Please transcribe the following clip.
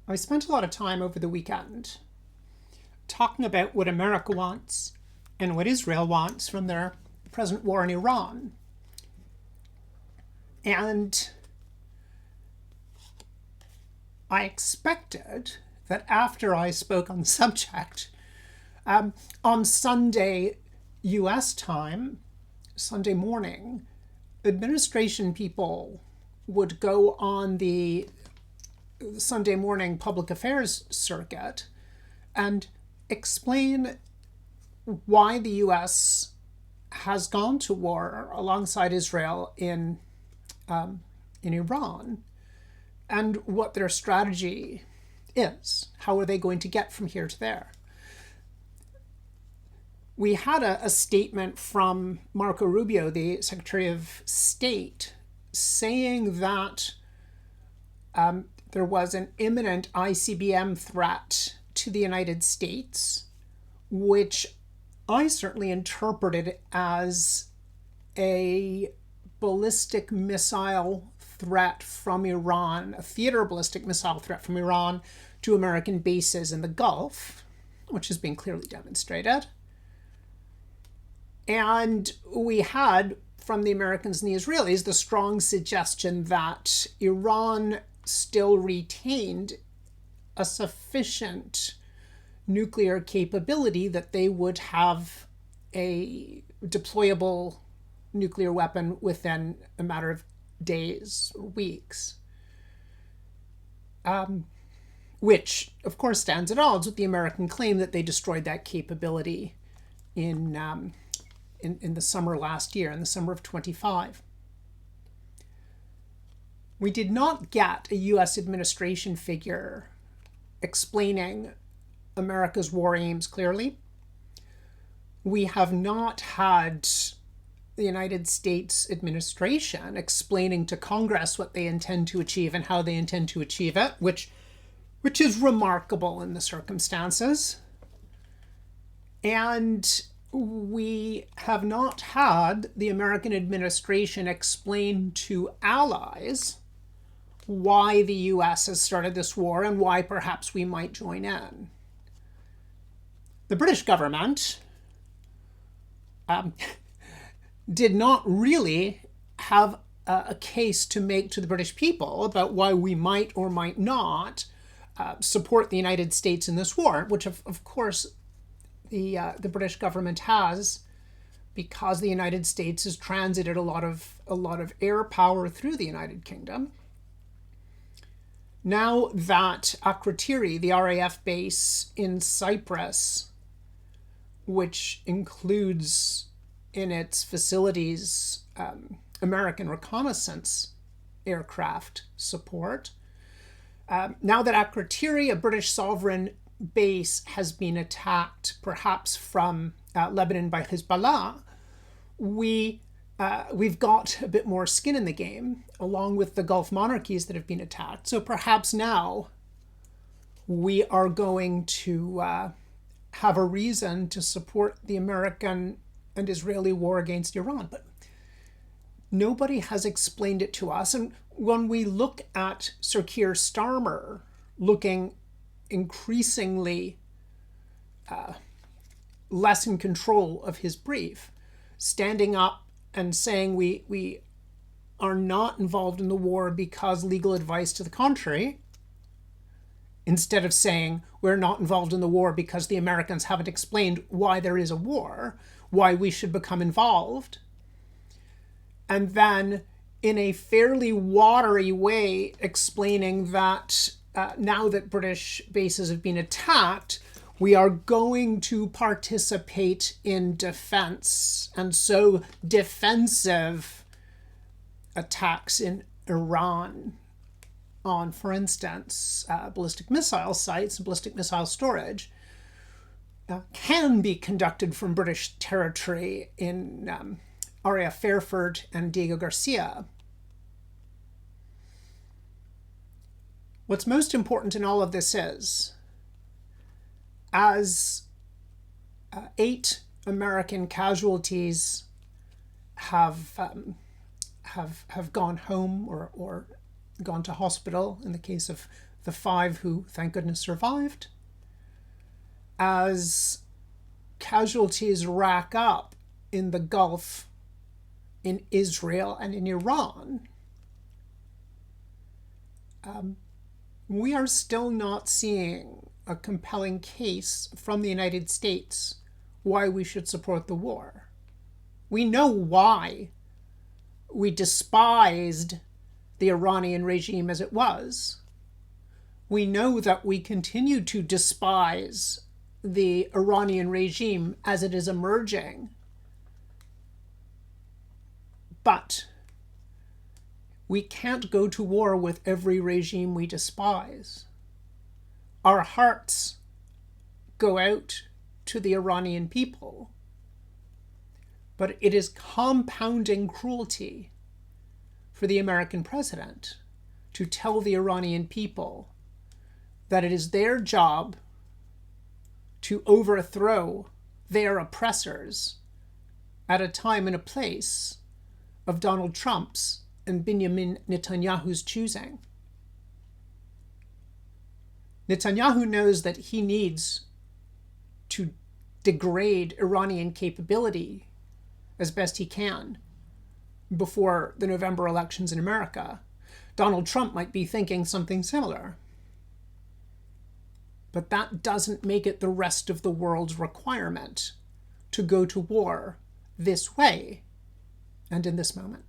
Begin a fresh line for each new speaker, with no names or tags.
I spent a lot of time over the weekend talking about what America wants and what Israel wants from their present war in Iran. And I expected that after I spoke on the subject, on Sunday US time, Sunday morning, administration people would go on the Sunday morning public affairs circuit and explain why the US has gone to war alongside Israel in Iran and what their strategy is. How are they going to get from here to there? We had a statement from Marco Rubio, the Secretary of State, saying that there was an imminent ICBM threat to the United States, which I certainly interpreted as a ballistic missile threat from Iran, a theater ballistic missile threat from Iran to American bases in the Gulf, which has been clearly demonstrated. And we had, from the Americans and the Israelis, the strong suggestion that Iran still retained a sufficient nuclear capability that they would have a deployable nuclear weapon within a matter of days or weeks. Which, of course, stands at odds with the American claim that they destroyed that capability in the summer last year, in the summer of 25. We did not get a US administration figure explaining America's war aims clearly. We have not had the United States administration explaining to Congress what they intend to achieve and how they intend to achieve it, which is remarkable in the circumstances. And we have not had the American administration explain to allies why the US has started this war and why perhaps we might join in. The British government did not really have a case to make to the British people about why we might or might not support the United States in this war, which of course the British government has, because the United States has transited a lot of air power through the United Kingdom. Now that Akrotiri, the RAF base in Cyprus, which includes in its facilities American reconnaissance aircraft support, now that Akrotiri, a British sovereign base, has been attacked, perhaps from Lebanon by Hezbollah, we've got a bit more skin in the game, along with the Gulf monarchies that have been attacked. So perhaps now we are going to have a reason to support the American and Israeli war against Iran. But nobody has explained it to us. And when we look at Sir Keir Starmer looking increasingly less in control of his brief, standing up and saying we are not involved in the war because legal advice to the contrary, instead of saying we're not involved in the war because the Americans haven't explained why there is a war, why we should become involved. And then in a fairly watery way explaining that now that British bases have been attacked, we are going to participate in defense. And so defensive attacks in Iran on, for instance, ballistic missile sites and ballistic missile storage can be conducted from British territory in RAF Fairford and Diego Garcia. What's most important in all of this is, as 8 American casualties have gone home or gone to hospital in the case of the 5 who, thank goodness, survived, as casualties rack up in the Gulf, in Israel, and in Iran, we are still not seeing a compelling case from the United States why we should support the war. We know why we despised the Iranian regime as it was. We know that we continue to despise the Iranian regime as it is emerging. But we can't go to war with every regime we despise. Our hearts go out to the Iranian people. But it is compounding cruelty for the American president to tell the Iranian people that it is their job to overthrow their oppressors at a time and a place of Donald Trump's and Benjamin Netanyahu's choosing. Netanyahu knows that he needs to degrade Iranian capability as best he can before the November elections in America. Donald Trump might be thinking something similar. But that doesn't make it the rest of the world's requirement to go to war this way and in this moment.